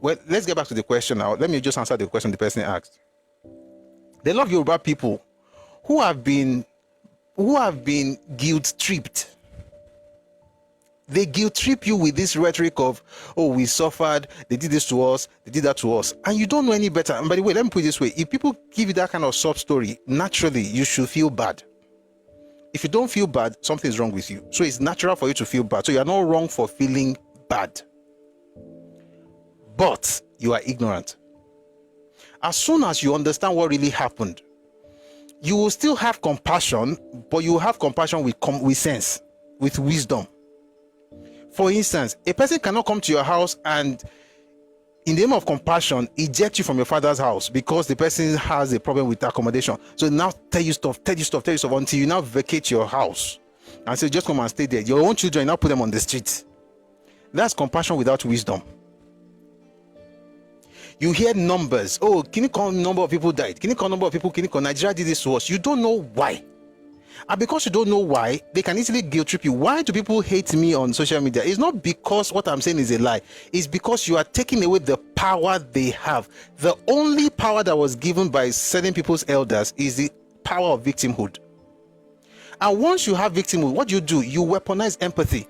Well, let's get back to the question now. Let me just answer the question the person asked. There are a lot of Yoruba people who have been guilt tripped. They guilt trip you with this rhetoric of, oh, we suffered, they did this to us, they did that to us, and you don't know any better. And by the way, let me put it this way: if people give you that kind of sob story, naturally you should feel bad. If you don't feel bad, something is wrong with you. So it's natural for you to feel bad. So you are not wrong for feeling bad, but you are ignorant. As soon as you understand what really happened, you will still have compassion, but you will have compassion with sense, with wisdom. For instance, a person cannot come to your house and, in the name of compassion, eject you from your father's house because the person has a problem with accommodation. So now tell you stuff until you now vacate your house and say, just come and stay there. Your own children, now put them on the street. That's compassion without wisdom. You hear numbers. Oh, can you call number of people died? Can you call number of people? Can you call Nigeria did this to us? You don't know why. And because you don't know why, they can easily guilt trip you. Why do people hate me on social media? It's not because what I'm saying is a lie. It's because you are taking away the power they have. The only power that was given by certain people's elders is the power of victimhood. And once you have victimhood, what do? You weaponize empathy.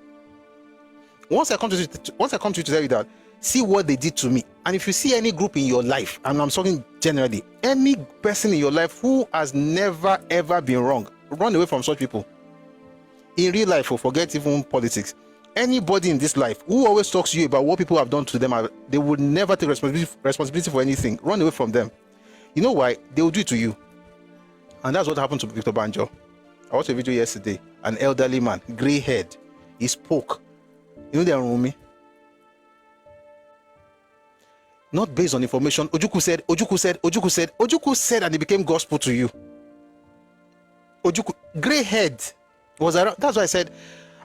Once I come to you to tell you that, see what they did to me. And if you see any group in your life, and I'm talking generally, any person in your life who has never ever been wrong, run away from such people. In real life, or forget even politics, anybody in this life who always talks to you about what people have done to them, they would never take responsibility for anything. Run away from them. You know why? They will do it to you. And that's what happened to Victor Banjo. I watched a video yesterday. An elderly man, grey head, he spoke. You know they are me. Not based on information. Ojukwu said, and it became gospel to you. Ojukwu, grey head was around. That's why I said,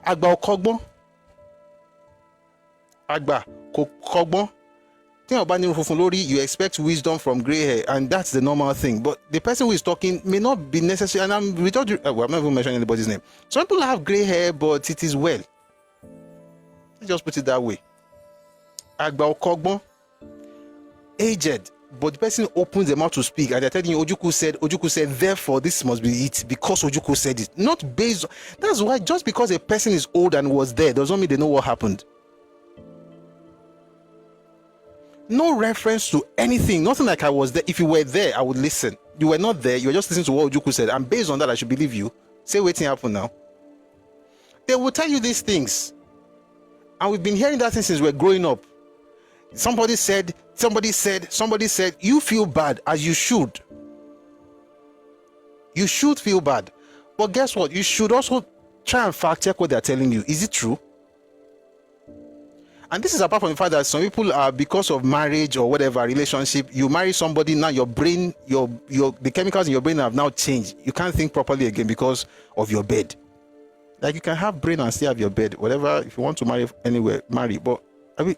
Agba Okogbon. Agba Kogbon. You expect wisdom from grey hair, and that's the normal thing. But the person who is talking may not be necessary. And I'm not even mentioning anybody's name. Some people have grey hair, but it is well. Let's just put it that way. Agba Okogbon, aged, but the person opens their mouth to speak, and they're telling you, Ojukwu said, therefore this must be it because Ojukwu said it. Not based on, that's why just because a person is old and was there doesn't mean they know what happened. No reference to anything, nothing like I was there. If you were there, I would listen. You were not there, you were just listening to what Ojukwu said, and based on that, I should believe you. Say what's happened now. They will tell you these things, and we've been hearing that since we're growing up. Somebody said, you feel bad, as you should. You should feel bad. But guess what? You should also try and fact check what they're telling you. Is it true? And this is apart from the fact that some people are, because of marriage or whatever relationship, you marry somebody, now your brain, the chemicals in your brain have now changed. You can't think properly again because of your bed. Like, you can have brain and still have your bed, whatever. If you want to marry anywhere, marry. But I mean,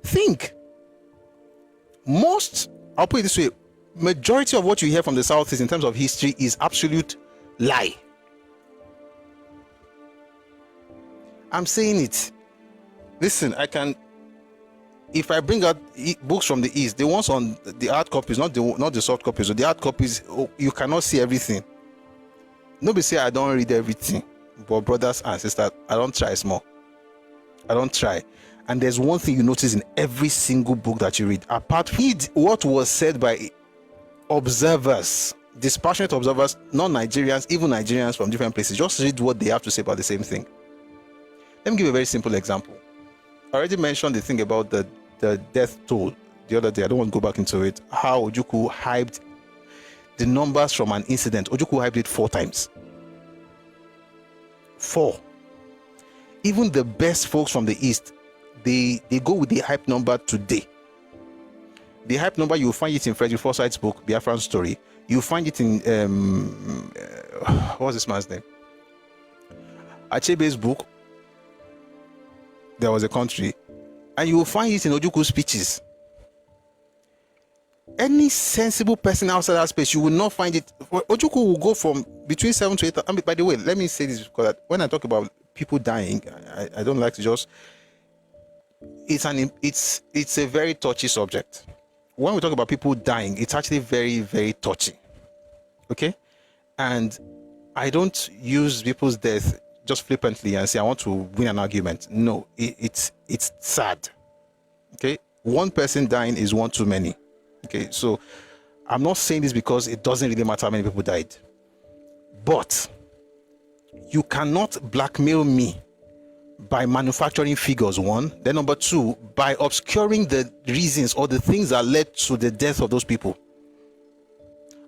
think. I'll put it this way, majority of what you hear from the South is in terms of history is absolute lie. I'm saying it. Listen, if I bring out books from the East, the ones on the hard copies, not the soft copies, so the hard copies, you cannot see everything. Nobody say I don't read everything, but brothers and sisters, I don't try small. I don't try. And there's one thing you notice in every single book that you read, apart from what was said by observers, dispassionate observers, non-Nigerians, even Nigerians from different places, just read what they have to say about the same thing. Let me give you a very simple example. I already mentioned the thing about the death toll the other day. I don't want to go back into it. How Ojukwu hyped the numbers from an incident. Ojukwu hyped it 4 times. 4. Even the best folks from the East, they go with the hype number today. The hype number, you'll find it in Frederick Forsyth's book, Biafran Story. You'll find it in, what's this man's name? Achebe's book, There Was a Country. And you will find it in Ojukwu's speeches. Any sensible person outside that space, you will not find it. Ojukwu will go from between 7 to 8. I mean, by the way, let me say this, because when I talk about people dying, I don't like to just... it's a very touchy subject. When we talk about people dying, it's actually very, very touchy. Okay? And I don't use people's death just flippantly and say I want to win an argument. No, it's sad. Okay? One person dying is one too many. Okay, so I'm not saying this because it doesn't really matter how many people died. But you cannot blackmail me by manufacturing figures, one. Then number two, by obscuring the reasons or the things that led to the death of those people.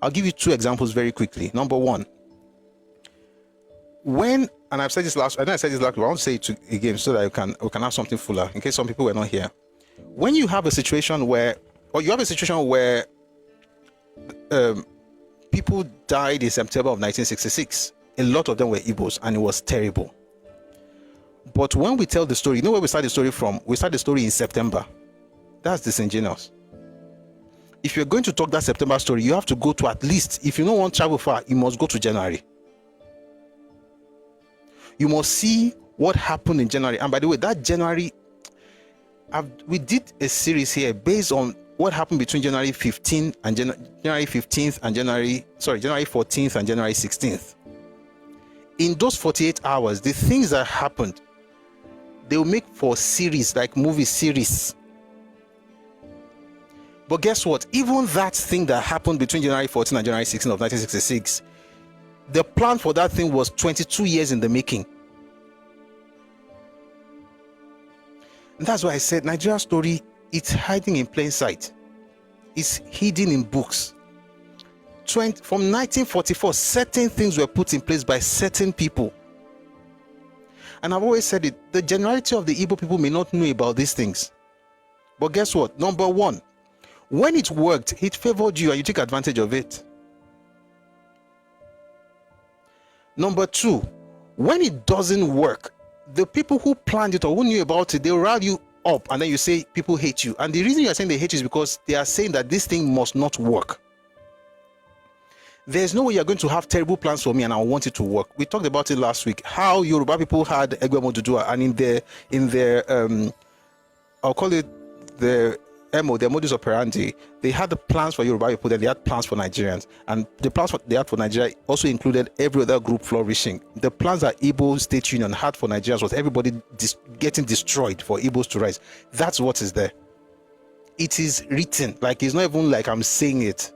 I'll give you two examples very quickly. Number one, and I've said this last, I know I said this last week, I want to say it again so that we can have something fuller in case some people were not here. When you have a situation where people died in September of 1966, a lot of them were Igbos, and it was terrible. But when we tell the story, you know where we start the story from? We start the story in September. That's disingenuous. If you're going to talk that September story, you have to go to at least, if you don't want to travel far, you must go to January. You must see what happened in January. And by the way, that January, we did a series here based on what happened between January 15th and January 15th and January 14th and January 16th. In those 48 hours, the things that happened, they will make for series, like movie series. But guess what? Even that thing that happened between January 14th and January 16th of 1966, the plan for that thing was 22 years in the making. And that's why I said Nigeria's story, it's hiding in plain sight. It's hidden in books. From 1944, certain things were put in place by certain people. And I've always said it, the generality of the Igbo people may not know about these things. But guess what? Number one, when it worked, it favored you and you took advantage of it. Number two, when it doesn't work, the people who planned it or who knew about it, they'll rile you up and then you say people hate you. And the reason you're saying they hate you is because they are saying that this thing must not work. There's no way you're going to have terrible plans for me and I want it to work. We talked about it last week, how Yoruba people had Egwemo Dudua, and in their I'll call it their modus operandi, they had the plans for Yoruba people, then they had plans for Nigerians, and the plans they had for Nigeria also included every other group flourishing. The plans that Igbo State Union had for Nigerians was everybody getting destroyed for Igbos to rise. That's what is there. It is written, like it's not even like I'm saying it.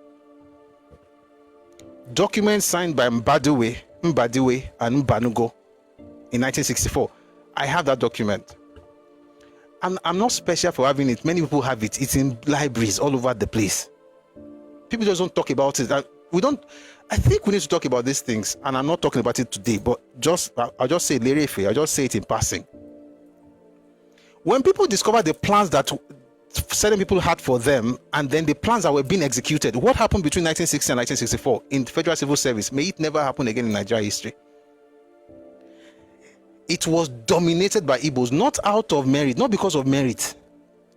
Documents signed by Mbadiwe, and Mbanugo in 1964. I have that document. I'm not special for having it. Many people have it. It's in libraries all over the place. People just don't talk about it. I think we need to talk about these things, and I'm not talking about it today, but I'll just say Lerefe. I'll just say it in passing. When people discover the plans that certain people had for them, and then the plans that were being executed, what happened between 1960 and 1964 in Federal Civil Service? May it never happen again in Nigeria history. It was dominated by Igbos, not out of merit, not because of merit.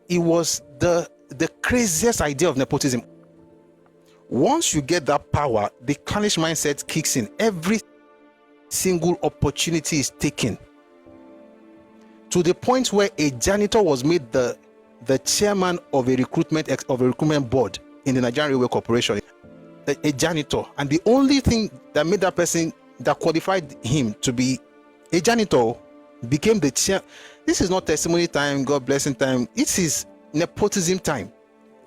It was the craziest idea of nepotism. Once you get that power, the clannish mindset kicks in. Every single opportunity is taken, to the point where a janitor was made the chairman of a recruitment board in the Nigerian Railway Corporation. A janitor, and the only thing that made that person, that qualified him to be a janitor, became the chair. This is not testimony time, God blessing time. It is nepotism time.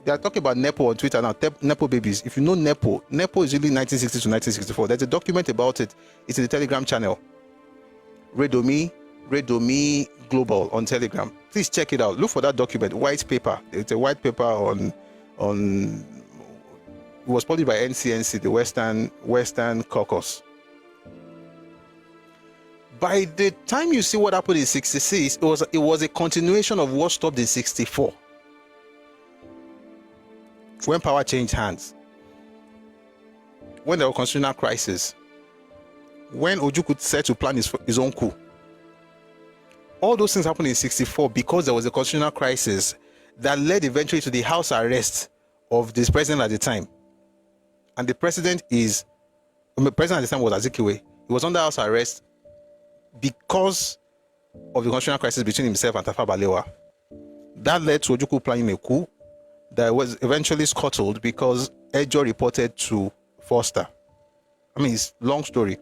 They are talking about Nepo on Twitter now, Nepo babies. If you know Nepo is really 1960 to 1964. There's a document about it. It's in the Telegram channel. Redomi Global on Telegram. Please check it out. Look for that document, white paper. It's a white paper on it was published by NCNC, the Western Caucus. By the time you see what happened in 66, it was a continuation of what stopped in 64. When power changed hands. When there was a constitutional crisis. When Ojukwu said to plan his own coup. All those things happened in 64 because there was a constitutional crisis that led eventually to the house arrest of this president at the time. And the president at the time was Azikiwe. He was under house arrest because of the constitutional crisis between himself and Tafawa Balewa. That led to Ojukwu planning a coup that was eventually scuttled because Ejo reported to Foster. I mean, it's a long story.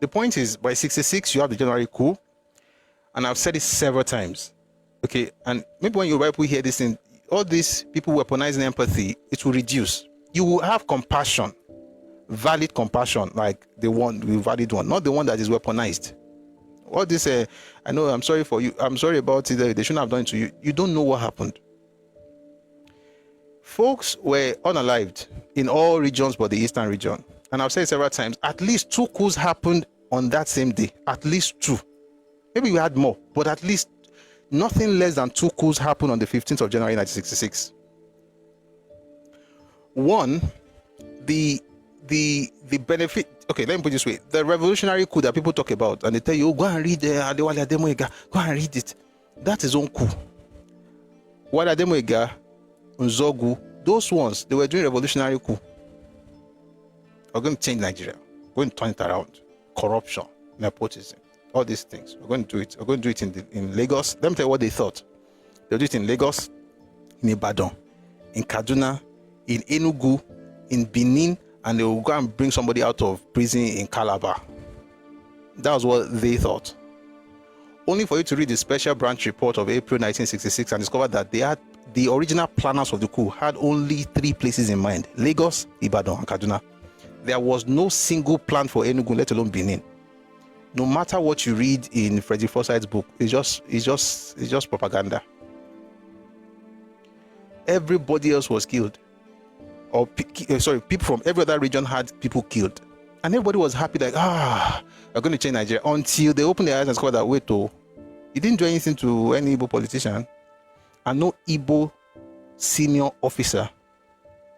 The point is, by 66, you have the January coup, and I've said it several times. Okay, and maybe when you people hear this thing, all these people weaponizing empathy, it will reduce. You will have compassion, valid compassion, like the valid one, not the one that is weaponized. All this, I know, I'm sorry for you, I'm sorry about it, they shouldn't have done it to you. You don't know what happened. Folks were unalived in all regions but the eastern region. And I've said several times, at least 2 coups happened on that same day. At least 2. Maybe we had more, but at least nothing less than 2 coups happened on the 15th of January 1966. One, the benefit, okay, let me put it this way. The revolutionary coup that people talk about, and they tell you, oh, go and read Adewale Ademoyiga, go and read it. That is own coup. Wale Ademoyiga, Nzogu, those ones, they were doing revolutionary coup. We're going to change Nigeria. We're going to turn it around. Corruption, nepotism, all these things. We're going to do it. We're going to do it in Lagos. Let me tell you what they thought. They'll do it in Lagos, in Ibadan, in Kaduna, in Enugu, in Benin, and they will go and bring somebody out of prison in Calabar. That was what they thought. Only for you to read the special branch report of April 1966 and discover that the original planners of the coup had only 3 places in mind: Lagos, Ibadan, and Kaduna. There was no single plan for Enugu, let alone Benin. No matter what you read in Frederick Forsyth's book, it's just propaganda. Everybody else was killed. Or people from every other region had people killed. And everybody was happy, like, we're going to change Nigeria. Until they opened their eyes and discovered that, wait, you didn't do anything to any Igbo politician. And no Igbo senior officer.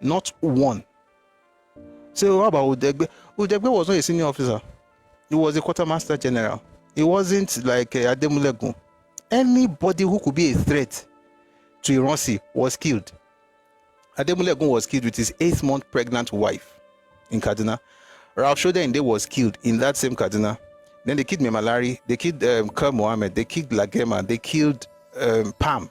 Not one. So how about Udegbe? Udegbe was not a senior officer. He was a quartermaster general. He wasn't like Ademulegun. Anybody who could be a threat to Ironsi was killed. Ademulegun was killed with his 8th-month pregnant wife in Kaduna. Ralph Shodende was killed in that same Kaduna. Then they killed Memalari, they killed Kur Mohammed, they killed Lagema, they killed Pam.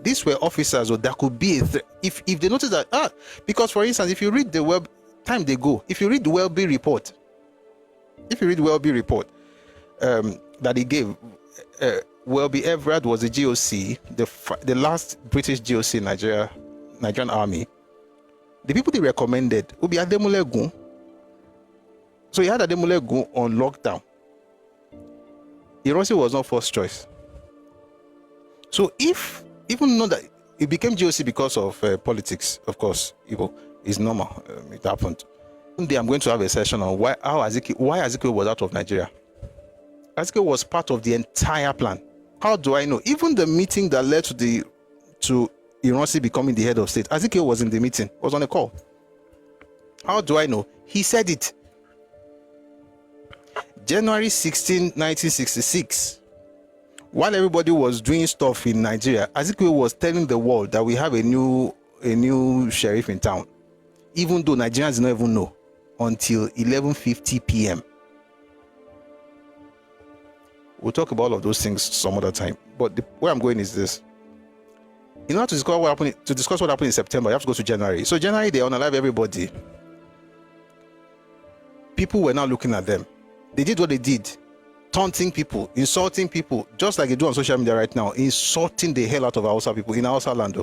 These were officers that could be a threat. If they notice that, because for instance, if you read the time they go, if you read the Welby report, that he gave, Welby Everard was the GOC, the last British GOC in Nigerian army. The people they recommended would be Ademulegun. So he had Ademulegun on lockdown. Ironsi was not first choice. So even though that it became GOC because of politics, of course, is normal. It happened. One day I'm going to have a session on why Azikiwe was out of Nigeria. Azikiwe was part of the entire plan. How do I know? Even the meeting that led to Ironsi becoming the head of state, Azikiwe was in the meeting, was on a call. How do I know? He said it. January 16, 1966. While everybody was doing stuff in Nigeria, Azikiwe was telling the world that we have a new sheriff in town, even though Nigerians did not even know until 11:50 p.m. We'll talk about all of those things some other time. But where I'm going is this. In order to discuss what happened in September, you have to go to January. So January, they unalive everybody. People were now looking at them. They did what they did. Taunting people, insulting people, just like they do on social media right now, insulting the hell out of Hausa people in Hausa land.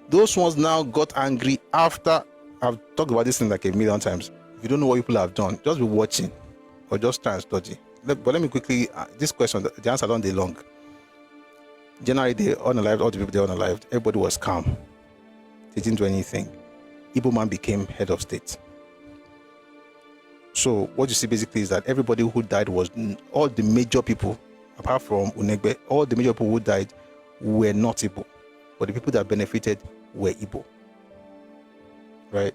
Those ones now got angry after. I've talked about this thing like a million times. If you don't know what people have done, just be watching or just try and study. But let me quickly, this question, the answer don't be long. January, they unalived, all the people they unalived. Everybody was calm. They didn't do anything. Igbo man became head of state. So what you see basically is that everybody who died was all the major people, apart from Unegbe, all the major people who died were not Igbo. But the people that benefited were Igbo. Right?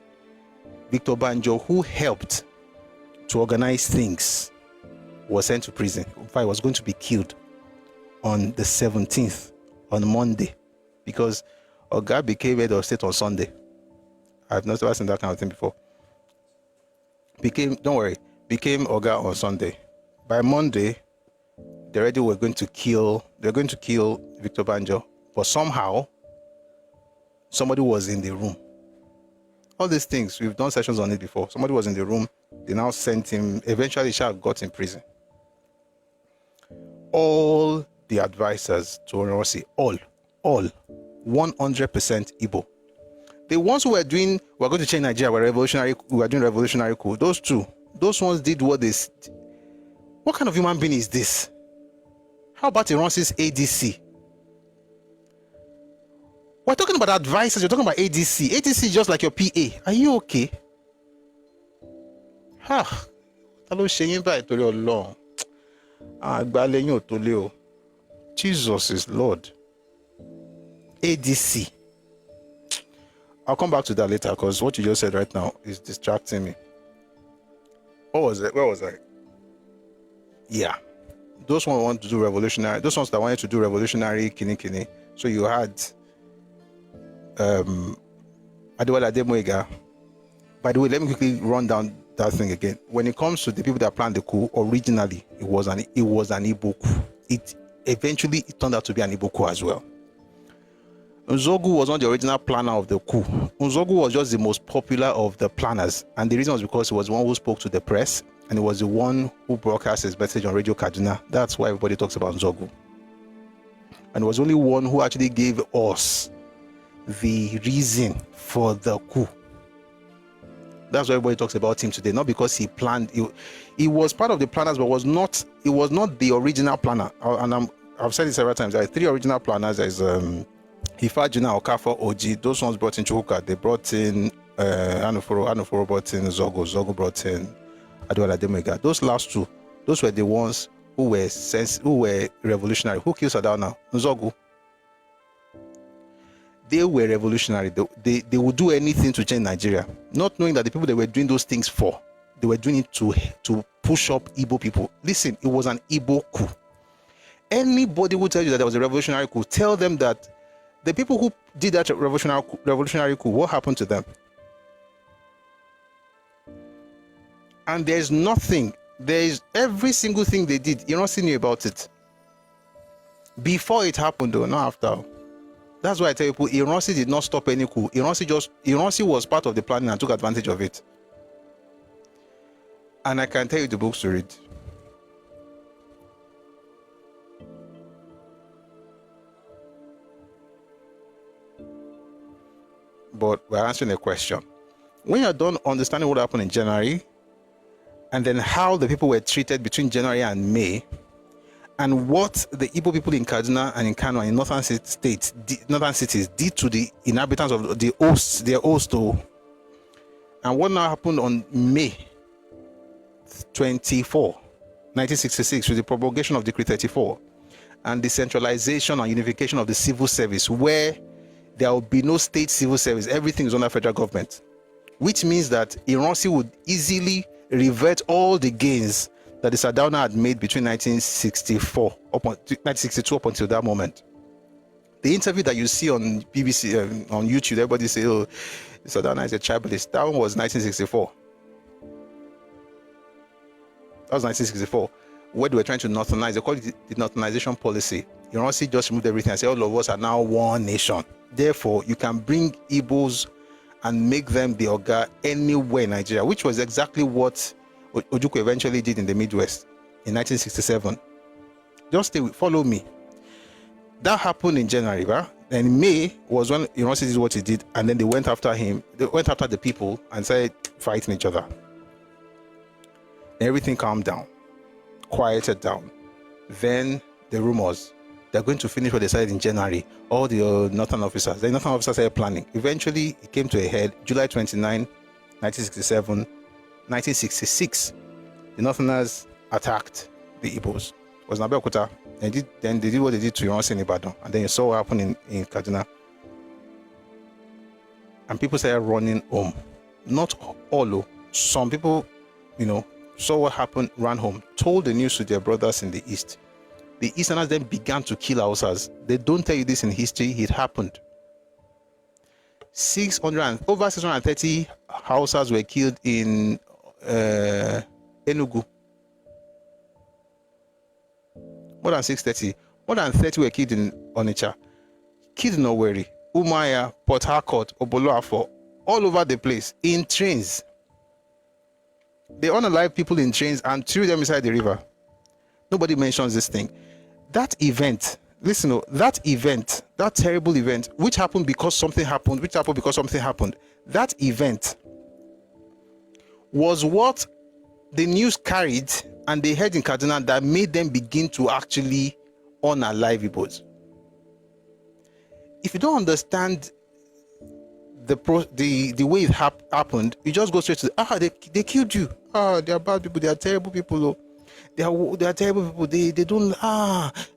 Victor Banjo, who helped to organize things, was sent to prison. In fact, he was going to be killed on the 17th, on Monday, because Oga became head of state on Sunday. I've never seen that kind of thing before. Became Oga on Sunday. By Monday, they already were going to kill Victor Banjo, but somehow somebody was in the room. All these things, we've done sessions on it before. Somebody was in the room, they now sent him, eventually Shah got in prison. All the advisors to Onorosi, all 100% Igbo. The ones who were doing, we're going to change Nigeria, we were doing revolutionary coup. Those ones did what they. What kind of human being is this? How about Iran's ADC? We're talking about advisors, you're talking about ADC. ADC is just like your PA. Are you okay? Jesus is Lord. ADC. I'll come back to that later because what you just said right now is distracting me. What was it? Where was I? Yeah. Those ones want to do revolutionary. Those ones that wanted to do revolutionary kini. So you had Adewale Ademoyiga. By the way, let me quickly run down that thing again. When it comes to the people that planned the coup, originally it was an Igbo coup. It eventually turned out to be an Igbo coup as well. Nzogu was not the original planner of the coup. Nzogu was just the most popular of the planners, and the reason was because he was the one who spoke to the press, and he was the one who broadcast his message on Radio Kaduna. That's why everybody talks about Nzogu. And he was only one who actually gave us the reason for the coup. That's why everybody talks about him today, not because he planned. He was part of the planners, but he was not the original planner. And I've said it several times. There are three original planners. There's Ifajina, Okafor, Oji. Those ones brought in Chukwuka. They brought in Anuforo brought in Zogo brought in Adewale Ademoyiga. Those last two, those were the ones who were revolutionary. Who killed Sardauna? Nzogu. They were revolutionary. They would do anything to change Nigeria, not knowing that the people they were doing those things for, they were doing it to push up Igbo people. Listen, it was an Igbo coup. Anybody who tells you that there was a revolutionary coup, tell them that the people who did that revolutionary coup, what happened to them? And there's every single thing they did, you don't see knew about it. Before it happened though, not after. That's why I tell people, Iransi did not stop any coup. Iransi was part of the planning and took advantage of it. And I can tell you the books to read. But we're answering a question. When you're done understanding what happened in January, and then how the people were treated between January and May, and what the Igbo people in Kaduna and in Kano and in northern cities did to the inhabitants of their hosts, and what now happened on May 24, 1966, with the promulgation of Decree 34 and the centralization and unification of the civil service, where there will be no state civil service, everything is under federal government, which means that Iransi would easily revert all the gains that the Sardauna had made between 1962 up until that moment. The interview that you see on BBC, on YouTube, everybody say, oh, Sardauna is a tribalist. That one was 1964. That was 1964. Where they were trying to northernize, they called it the northernization policy. Iransi just removed everything and said, all of us are now one nation. Therefore, you can bring Igbos and make them the Oga anywhere in Nigeria, which was exactly what Ojukwu eventually did in the Midwest in 1967. Just follow me. That happened in January, right? And May was when Iransi did what he did, and then they went after him. They went after the people and started fighting each other. And everything calmed down, quieted down. Then the rumors, they're going to finish what they started in January. All the northern officers started planning. Eventually, it came to a head July 29, 1967. 1966, the Northerners attacked the Igbos. It was in Abeokuta. Then they did what they did to Iransi in Ibadan. And then you saw what happened in Kaduna. And people started running home. Not all, some people, saw what happened, ran home, told the news to their brothers in the East. The Easterners then began to kill Hausas. They don't tell you this in history, it happened. Over 630 Hausas were killed in Enugu. More than 630. More than 30 were killed in Onitsha. Killed in Owerri, Umuahia, Port Harcourt, Oboloafo, all over the place, in trains. They unalive people in trains and threw them inside the river. Nobody mentions this thing. That event, listen, that event, that terrible event, which happened because something happened, that event was what the news carried and they heard in Kaduna that made them begin to actually unalive Igbos. If you don't understand the way it happened, you just go straight to they killed you. They are bad people, they are terrible people. They are terrible people. They don't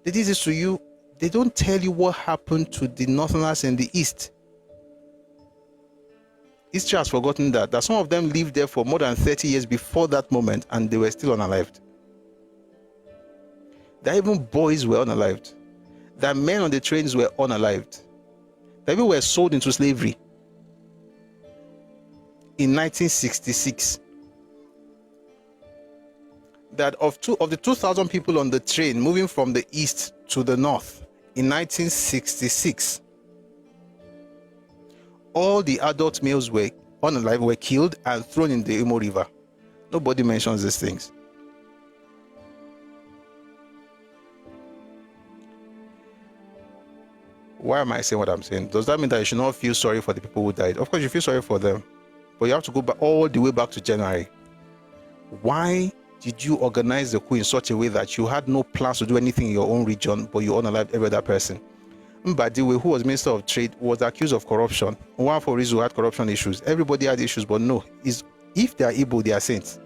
they did this to you. They don't tell you what happened to the Northerners in the East. History has forgotten that some of them lived there for more than 30 years before that moment and they were still unalived. That even boys were unalived. That men on the trains were unalived. That people were sold into slavery in 1966. That of the 2,000 people on the train moving from the east to the north in 1966, all the adult males were unalive, were killed and thrown in the Imo River. Nobody mentions these things. Why am I saying what I'm saying? Does that mean that you should not feel sorry for the people who died? Of course, you feel sorry for them, but you have to go back all the way back to January. Why did you organize the coup in such a way that you had no plans to do anything in your own region, but you unalived every other person? Mbadiwe, who was Minister of Trade, was accused of corruption. One for Rizzo had corruption issues. Everybody had issues, but no. If they are Igbo, they are saints.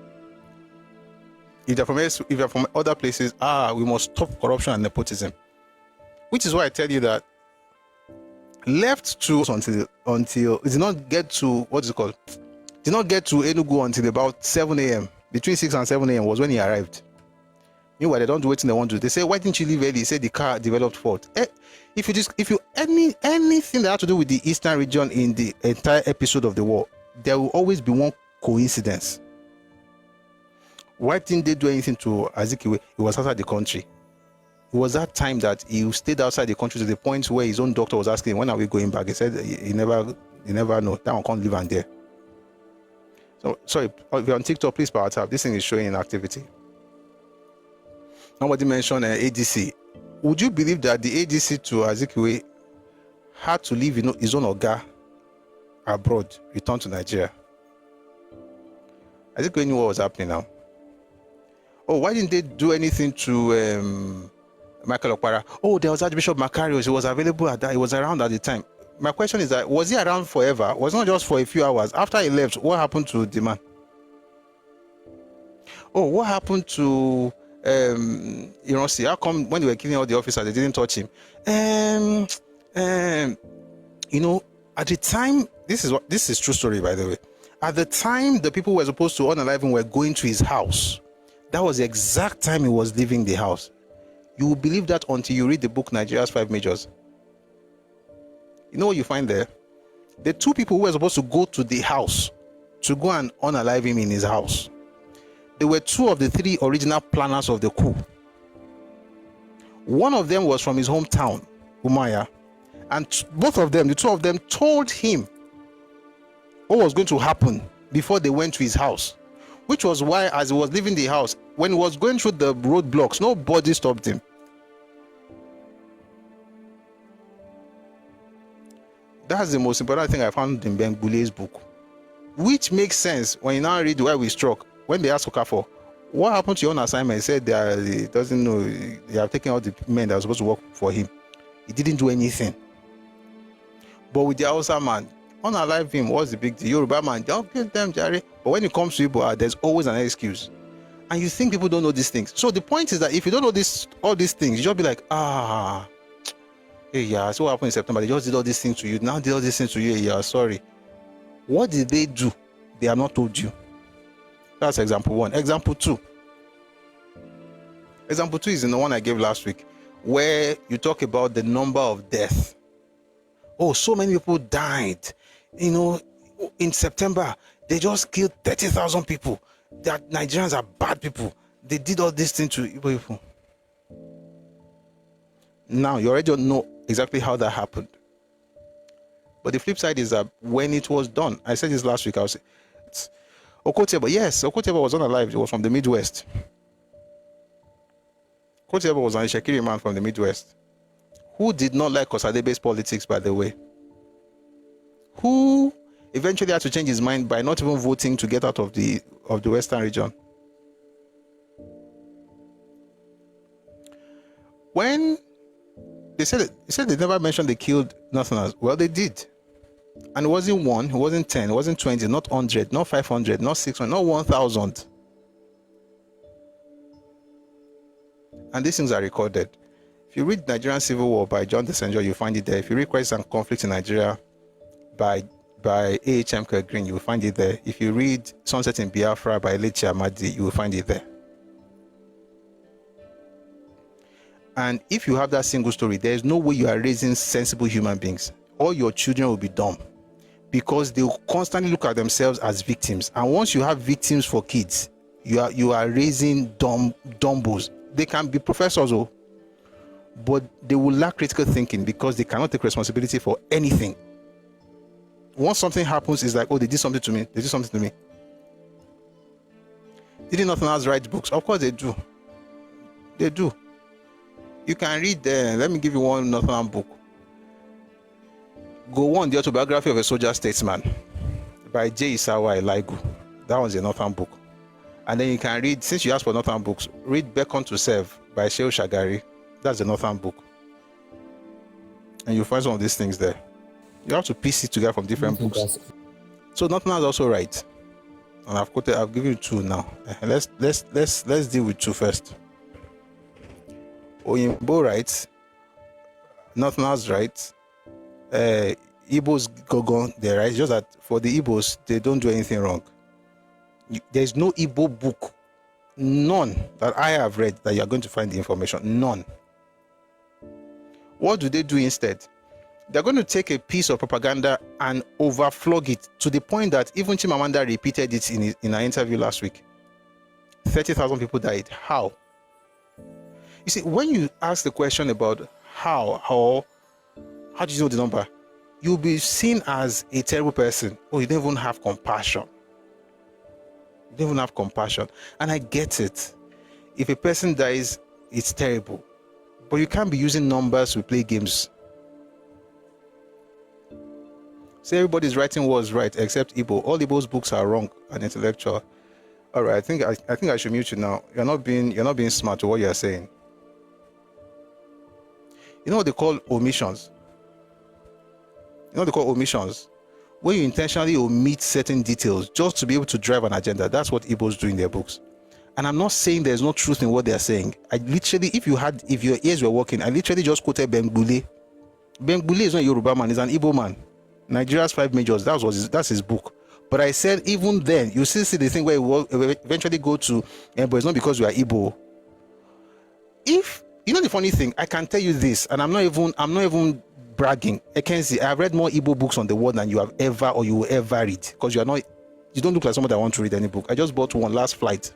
If they're from other places, we must stop corruption and nepotism. Which is why I tell you that left to until it did not get to what is it called? Did not get to Enugu until about 7 a.m. Between 6 and 7 a.m. was when he arrived. Meanwhile, they don't do anything they want to do. They say, why didn't you leave early? He said the car developed fault. Anything that has to do with the eastern region in the entire episode of the war, there will always be one coincidence. Why didn't they do anything to Azikiwe? He was outside the country. It was that time that he stayed outside the country to the point where his own doctor was asking him, when are we going back? He said he never know. That one can't live and there. So sorry, if you're on TikTok, please power tap. This thing is showing inactivity. Nobody mentioned ADC. Would you believe that the ADC to Azikiwe had to leave his own Oga abroad, return to Nigeria? Azikiwe knew what was happening now. Oh, why didn't they do anything to Michael Okpara? Oh, there was Archbishop Macarius. He was available at that. He was around at the time. My question is that, was he around forever? Was it not just for a few hours? After he left, what happened to the man? Oh, what happened to see how come when they were killing all the officers, they didn't touch him? At the time, this is true story, by the way. At the time the people who were supposed to unalive him were going to his house. That was the exact time he was leaving the house. You will believe that until you read the book Nigeria's 5 Majors. You know what you find there? The 2 people who were supposed to go to the house to go and unalive him in his house, they were 2 of the 3 original planners of the coup. One of them was from his hometown, Umuahia, and the 2 of them told him what was going to happen before they went to his house, which was why, as he was leaving the house, when he was going through the roadblocks, nobody stopped him. That's the most important thing I found in Ben Bule's book, which makes sense when you now read Why We Struck. When they asked Okafor, what happened to your own assignment? He said he doesn't know. They have taken out the men that were supposed to work for him. He didn't do anything. But with the Hausa man, unalive him, what's the big deal? Yoruba man, don't kill them, Jerry. But when it comes to Igbo, there's always an excuse. And you think people don't know these things. So the point is that if you don't know all these things, you just be like, hey, yeah, so what happened in September? They just did all these things to you. Now they did all these things to you. Yeah, sorry. What did they do? They have not told you. That's example 1. Example 2. Example 2 is in the one I gave last week, where you talk about the number of deaths. Oh, so many people died. In September, they just killed 30,000 people. That Nigerians are bad people. They did all these things to Igbo people. Now, you already don't know exactly how that happened. But the flip side is that when it was done, I said this last week, I was Okotebo. Yes, Okotebo was not alive. He was from the Midwest. Okotebo was an Ishekiri man from the Midwest who did not like Osadebe politics, by the way. Who eventually had to change his mind by not even voting to get out of the Western region. When they said they never mentioned they killed Northerners, well, they did. And it wasn't 1, it wasn't 10, it wasn't 20, not 100, not 500, not 600, not 1,000. And these things are recorded. If you read Nigerian Civil War by John Desenjo, you'll find it there. If you read Crisis and Conflict in Nigeria by A.H.M. Green, you will find it there. If you read Sunset in Biafra by Lechi Amadi, you will find it there. And if you have that single story, there is no way you are raising sensible human beings. All your children will be dumb because they will constantly look at themselves as victims. And once you have victims for kids, you are raising dumbos. They can be professors, but they will lack critical thinking because they cannot take responsibility for anything. Once something happens, it's like, oh, they did something to me. They did something to me. Did nothing else write books? Of course they do. They do. You can read, let me give you one Northern book. Go on, the autobiography of a soldier statesman by J. Isawa Elaigu. That one's a Northern book. And then you can read, since you asked for Northern books, read Beckon to Serve by Shehu Shagari. That's a Northern book. And you'll find some of these things there. You have to piece it together from different books. So Northern is also right. And I've given you 2 now. Let's deal with 2 first. Oyinbo writes, Northerners right, Igbos Gogon, they're right. Just that for the Igbos, they don't do anything wrong. There's no Igbo book, none that I have read that you're going to find the information. None. What do they do instead? They're going to take a piece of propaganda and overflog it to the point that even Chimamanda repeated it in her interview last week. 30,000 people died. How? You see, when you ask the question about how do you know the number, you'll be seen as a terrible person. Oh, you don't even have compassion. You don't even have compassion. And I get it. If a person dies, it's terrible. But you can't be using numbers to play games. Say everybody's writing was right except Igbo. All Igbo's books are wrong and intellectual. All right, I think I should mute you now. You're not being smart to what you're saying. You know what they call omissions? You know what they call omissions? When you intentionally omit certain details just to be able to drive an agenda. That's what Igbos do in their books. And I'm not saying there's no truth in what they're saying. I literally, if your ears were working, I literally just quoted Bengbule. Bengbule is not a Yoruba man, he's an Igbo man. Nigeria's 5 majors, that's his book. But I said even then, you still see the thing where it will eventually go to, but it's not because you are Igbo. If you know the funny thing, I can tell you this, and I'm not even bragging. Ekensi, I've read more Igbo books on the world than you have ever or you will ever read, because you don't look like someone that wants to read any book. I just bought one last flight.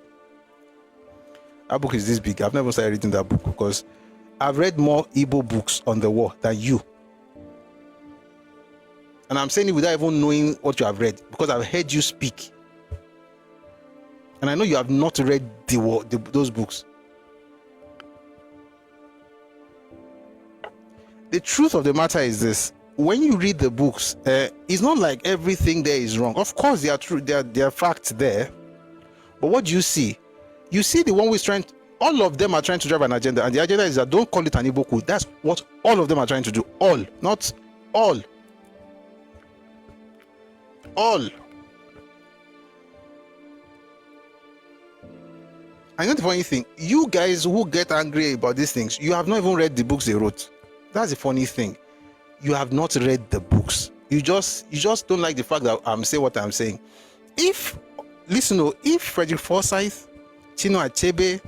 That book is this big. I've never started reading that book because I've read more Igbo books on the world than you. And I'm saying it without even knowing what you have read, because I've heard you speak. And I know you have not read those books. The truth of the matter is this: when you read the books, it's not like everything there is wrong. Of course, there are true, there are facts there. But what do you see? You see the one who is all of them are trying to drive an agenda, and the agenda is that don't call it an Igbo coup. That's what all of them are trying to do. All, not all. All. I know the funny thing, you guys who get angry about these things, you have not even read the books they wrote. That's the funny thing. You have not read the books. You just don't like the fact that I'm saying what I'm saying. If Frederick Forsyth, Chino Achebe,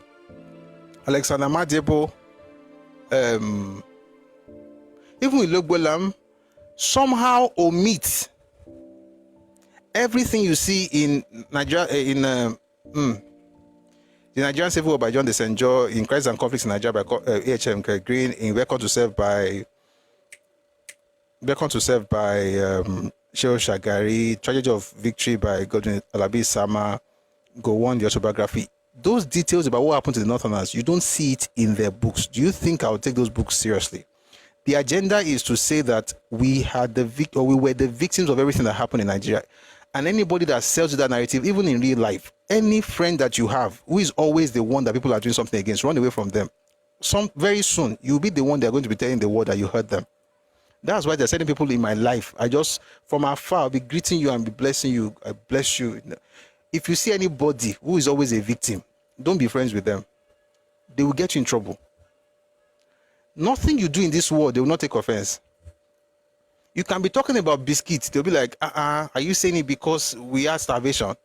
Alexander Madebo, even Ilogbolam somehow omit everything you see in Nigeria, The Nigerian Civil War by John Desenjo, In Crisis and Conflicts in Nigeria by A.H.M. Green, in Welcome to Serve by Shehu Shagari, Tragedy of Victory by Godwin Alabi Sama, Go On, the autobiography. Those details about what happened to the Northerners, you don't see it in their books. Do you think I'll take those books seriously? The agenda is to say that we were the victims of everything that happened in Nigeria. And anybody that sells you that narrative, even in real life, any friend that you have who is always the one that people are doing something against, run away from them. Very soon, you'll be the one they're going to be telling the world that you hurt them. That's why there's certain people in my life. I just, from afar, I'll be greeting you and be blessing you. I bless you. If you see anybody who is always a victim, don't be friends with them. They will get you in trouble. Nothing you do in this world, they will not take offense. You can be talking about biscuits. They'll be like, are you saying it because we had starvation?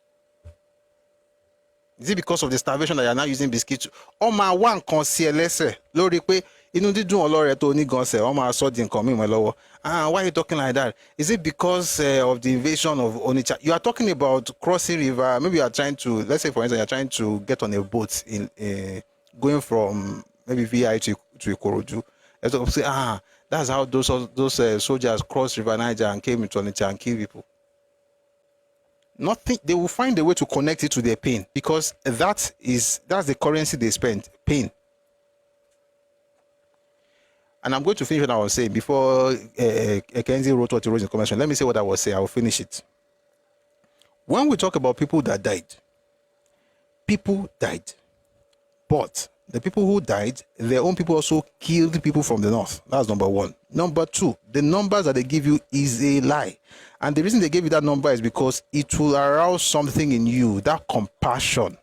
Is it because of the starvation that you are now using biscuits? Oh my one consielese. Lori pe inu didun olore to ni gan se. Oh my so din kan mi mo lowo. Why are you talking like that? Is it because of the invasion of Onitsha? You are talking about crossing river. Maybe you are trying to, let's say for instance, you are trying to get on a boat in going from maybe VI to Ikorodu. Let's say, that's how those soldiers crossed River Niger and came into Onitsha and killed people. Nothing. They will find a way to connect it to their pain, because that's the currency they spend, pain. And I'm going to finish what I was saying before Kenzie wrote what he wrote in the comment section. Let me say what I was saying. I will finish it. When we talk about people that died, but the people who died, their own people also killed people from the north. That's number one. Number two, the numbers that they give you is a lie. And the reason they gave you that number is because it will arouse something in you, that compassion.